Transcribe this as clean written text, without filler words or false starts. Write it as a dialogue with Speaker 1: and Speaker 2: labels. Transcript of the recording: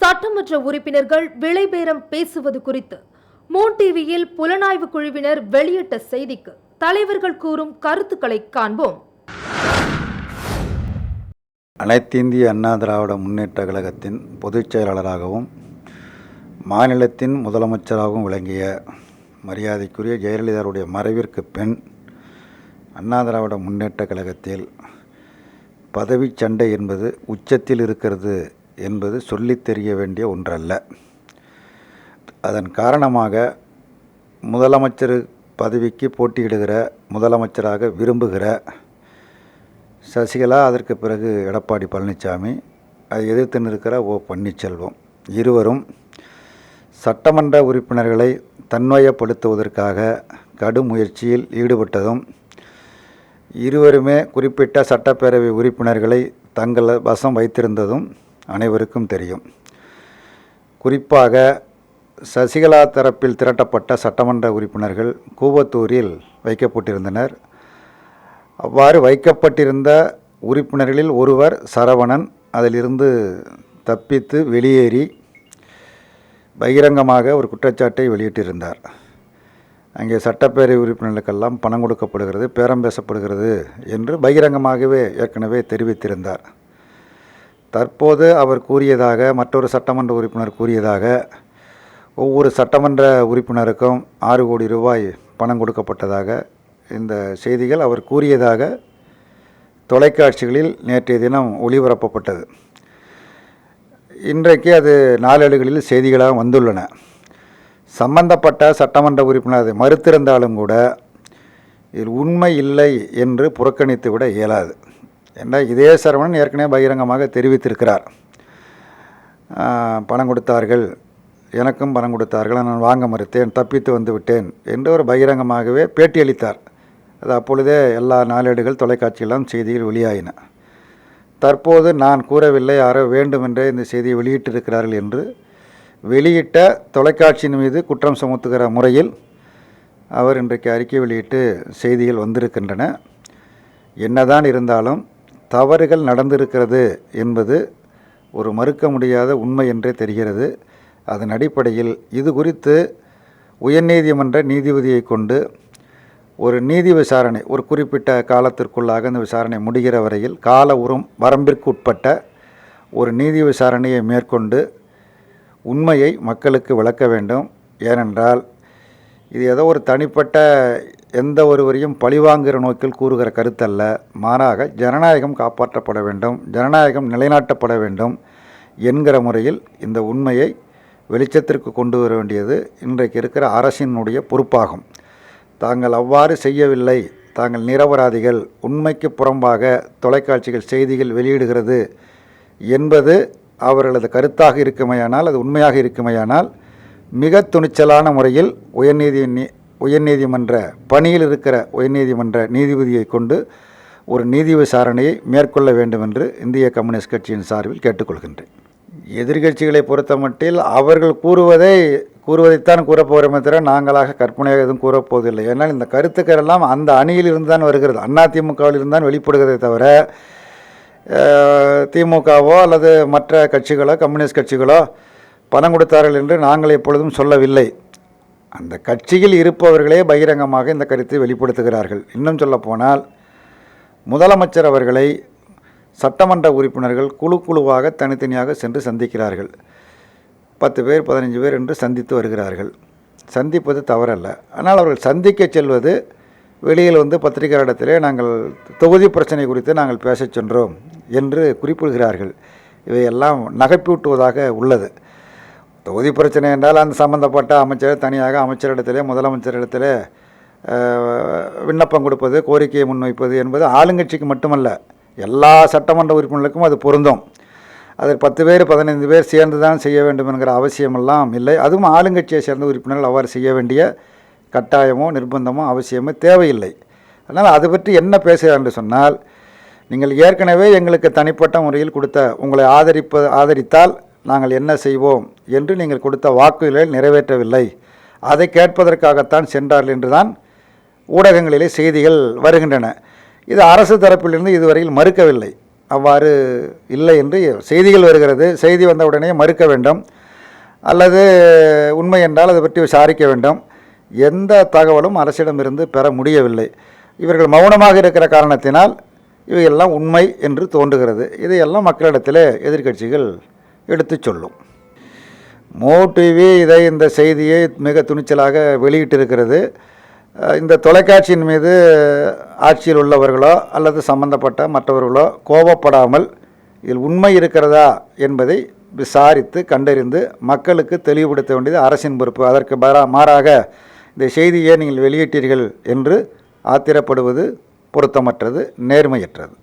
Speaker 1: சட்டமன்ற உறுப்பினர்கள் விலைபேரம் பேசுவது குறித்து மூன் டிவியில் புலனாய்வு குழுவினர் வெளியிட்ட செய்திக்கு தலைவர்கள் கூறும் கருத்துக்களை காண்போம்.
Speaker 2: அனைத்து இந்திய அண்ணா திராவிட முன்னேற்ற கழகத்தின் பொதுச் செயலாளராகவும் மாநிலத்தின் முதலமைச்சராகவும் விளங்கிய மரியாதைக்குரிய ஜெயலலிதாவுடைய மறைவிற்கு பின் அண்ணா திராவிட முன்னேற்ற கழகத்தில் பதவி சண்டை என்பது உச்சத்தில் இருக்கிறது என்பது சொல்லித் தெரிய வேண்டிய ஒன்றல்ல. அதன் காரணமாக முதலமைச்சர் பதவிக்கு போட்டியிடுகிற முதலமைச்சராக விரும்புகிற சசிகலா, அதற்கு பிறகு எடப்பாடி பழனிசாமி, அதை எதிர்த்து நிற்கிற பன்னீர்செல்வம் இருவரும் சட்டமன்ற உறுப்பினர்களை தன்வயப்படுத்துவதற்காக கடும் முயற்சியில் ஈடுபட்டதும், இருவருமே குறிப்பிட்ட சட்டப்பேரவை உறுப்பினர்களை தங்கள் வசம் வைத்திருந்ததும் அனைவருக்கும் தெரியும். குறிப்பாக சசிகலா தரப்பில் திரட்டப்பட்ட சட்டமன்ற உறுப்பினர்கள் கூவத்தூரில் வைக்கப்பட்டிருந்தனர். அவ்வாறு வைக்கப்பட்டிருந்த உறுப்பினர்களில் ஒருவர் சரவணன் அதிலிருந்து தப்பித்து வெளியேறி பகிரங்கமாக ஒரு குற்றச்சாட்டை வெளியிட்டிருந்தார். அங்கே சட்டப்பேரவை உறுப்பினர்களுக்கெல்லாம் பணம் கொடுக்கப்படுகிறது, பேரம் பேசப்படுகிறது என்று பகிரங்கமாகவே ஏற்கனவே தெரிவித்திருந்தார். தற்போது அவர் கூறியதாக, மற்றொரு சட்டமன்ற உறுப்பினர் கூறியதாக, ஒவ்வொரு சட்டமன்ற உறுப்பினருக்கும் 6 கோடி ரூபாய் பணம் கொடுக்கப்பட்டதாக இந்த செய்திகள் அவர் கூறியதாக தொலைக்காட்சிகளில் நேற்றைய தினம் ஒளிபரப்பப்பட்டது. இன்றைக்கு அது நாளேடுகளில் செய்திகளாக வந்துள்ளன. சம்பந்தப்பட்ட சட்டமன்ற உறுப்பினர் அதை மறுத்திருந்தாலும் கூட இதில் உண்மை இல்லை என்று புறக்கணித்து விட இயலாது. ஏன்னா இதே சரவணன் ஏற்கனவே பகிரங்கமாக தெரிவித்திருக்கிறார். பணம் கொடுத்தார்கள், எனக்கும் பணம் கொடுத்தார்கள், நான் வாங்க மறுத்தேன், தப்பித்து வந்து விட்டேன் என்று ஒரு பகிரங்கமாகவே பேட்டியளித்தார். அது அப்பொழுதே எல்லா நாளேடுகள் தொலைக்காட்சியெல்லாம் செய்திகள் வெளியாயின. தற்போது நான் கூறவில்லை, யாரோ வேண்டுமென்றே இந்த செய்தியை வெளியிட்டிருக்கிறார்கள் என்று வெளியிட்ட தொலைக்காட்சியின் மீது குற்றம் சுமத்துகிற முறையில் அவர் இன்றைக்கு அறிக்கை வெளியிட்டு செய்திகள் வந்திருக்கின்றன. என்னதான் இருந்தாலும் தவறுகள் நடந்திருக்கிறது என்பது ஒரு மறுக்க முடியாத உண்மை என்றே தெரிகிறது. அதன் அடிப்படையில் இது குறித்து உயர்நீதிமன்ற நீதிபதியை கொண்டு ஒரு நீதி விசாரணை, ஒரு குறிப்பிட்ட காலத்திற்குள்ளாக இந்த விசாரணை முடிகிற வரையில் கால வரம்பிற்கு உட்பட்ட ஒரு நீதி விசாரணையை மேற்கொண்டு உண்மையை மக்களுக்கு விளக்க வேண்டும். ஏனென்றால் இது ஏதோ ஒரு தனிப்பட்ட எந்த ஒருவரையும் பழிவாங்குகிற நோக்கில் கூறுகிற கருத்தல்ல. மாறாக ஜனநாயகம் காப்பாற்றப்பட வேண்டும், ஜனநாயகம் நிலைநாட்டப்பட வேண்டும் என்கிற முறையில் இந்த உண்மையை வெளிச்சத்திற்கு கொண்டு வர வேண்டியது இன்றைக்கு இருக்கிற அரசினுடைய பொறுப்பாகும். தாங்கள் அவ்வாறு செய்யவில்லை, தாங்கள் நிரபராதிகள், உண்மைக்கு புறம்பாக தொலைக்காட்சிகள் செய்திகள் வெளியிடுகிறது என்பது அவர்களது கருத்தாக இருக்குமையானால், அது உண்மையாக இருக்குமையானால் மிக துணிச்சலான முறையில் உயர்நீதிமன்ற பணியில் இருக்கிற உயர்நீதிமன்ற நீதிபதியை கொண்டு ஒரு நீதி விசாரணையை மேற்கொள்ள வேண்டும் என்று இந்திய கம்யூனிஸ்ட் கட்சியின் சார்பில் கேட்டுக்கொள்கின்றேன். எதிர்கட்சிகளை பொறுத்தமட்டில் அவர்கள் கூறுவதைத்தான் கூறப்போகிறோமே தவிர நாங்களாக கற்பனையாக எதுவும் கூறப்போவதில்லை. ஏன்னால் இந்த கருத்துக்கள் எல்லாம் அந்த அணியிலிருந்து தான் வருகிறது, அதிமுகவிலிருந்து தான் வெளிப்படுகிறதை தவிர திமுகவோ அல்லது மற்ற கட்சிகளோ கம்யூனிஸ்ட் கட்சிகளோ பணம் கொடுத்தார்கள் என்று நாங்கள் எப்பொழுதும் சொல்லவில்லை. அந்த கட்சியில் இருப்பவர்களே பகிரங்கமாக இந்த கருத்தை வெளிப்படுத்துகிறார்கள். இன்னும் சொல்லப்போனால் முதலமைச்சர் அவர்களை சட்டமன்ற உறுப்பினர்கள் குழுவாக தனித்தனியாக சென்று சந்திக்கிறார்கள். 10 பேர் 15 பேர் என்று சந்தித்து வருகிறார்கள். சந்திப்பது தவறல்ல. ஆனால் அவர்கள் சந்திக்க செல்வது வெளியில் பத்திரிகையாளரிடத்திலே நாங்கள் தொகுதி பிரச்சனை குறித்து நாங்கள் பேசச் சென்றோம் என்று குறிப்பிடுகிறார்கள். இவையெல்லாம் நகைப்பூட்டுவதாக உள்ளது. தொகுதி பிரச்சனை என்றால் அந்த சம்பந்தப்பட்ட அமைச்சர் தனியாக அமைச்சரிடத்திலே முதலமைச்சரிடத்திலே விண்ணப்பம் கொடுப்பது, கோரிக்கையை முன்வைப்பது என்பது ஆளுங்கட்சிக்கு மட்டுமல்ல, எல்லா சட்டமன்ற உறுப்பினர்களுக்கும் அது பொருந்தும். அதில் 10 பேர் 15 பேர் சேர்ந்து தான் செய்ய வேண்டும் என்கிற அவசியமெல்லாம் இல்லை. அதுவும் ஆளுங்கட்சியை சேர்ந்த உறுப்பினர்கள் அவ்வாறு செய்ய வேண்டிய கட்டாயமோ நிர்பந்தமோ அவசியமோ தேவையில்லை. அதனால் அது பற்றி என்ன பேசுகிறார் என்று சொன்னால், நீங்கள் ஏற்கனவே எங்களுக்கு தனிப்பட்ட முறையில் உங்களை ஆதரித்தால் நாங்கள் என்ன செய்வோம் என்று நீங்கள் கொடுத்த வாக்குகளை நிறைவேற்றவில்லை, அதை கேட்பதற்காகத்தான் சென்றார்கள் என்றுதான் ஊடகங்களிலே செய்திகள் வருகின்றன. இது அரசு தரப்பிலிருந்து இதுவரையில் மறுக்கவில்லை. அவ்வாறு இல்லை என்று செய்திகள் வருகிறது. செய்தி வந்த உடனே மறுக்க வேண்டும், அல்லது உண்மை என்றால் அதை பற்றி விசாரிக்க வேண்டும். எந்த தகவலும் அரசிடமிருந்து பெற முடியவில்லை. இவர்கள் மௌனமாக இருக்கிற காரணத்தினால் இவையெல்லாம் உண்மை என்று தோன்றுகிறது. இதையெல்லாம் மக்களிடத்தில் எதிர்க்கட்சிகள் எடுத்துச் சொல்லும். மோடிவி இந்த செய்தியை மிக துணிச்சலாக வெளியிட்டிருக்கிறது. இந்த தொலைக்காட்சியின் மீது ஆட்சியில் உள்ளவர்களோ அல்லது சம்பந்தப்பட்ட மற்றவர்களோ கோபப்படாமல் இதில் உண்மை இருக்கிறதா என்பதை விசாரித்து கண்டறிந்து மக்களுக்கு தெளிவுபடுத்த வேண்டியது அரசின் பொறுப்பு. அதற்கு மாறாக இந்த செய்தியை நீங்கள் வெளியிட்டீர்கள் என்று ஆத்திரப்படுவது பொருத்தமற்றது, நேர்மையற்றது.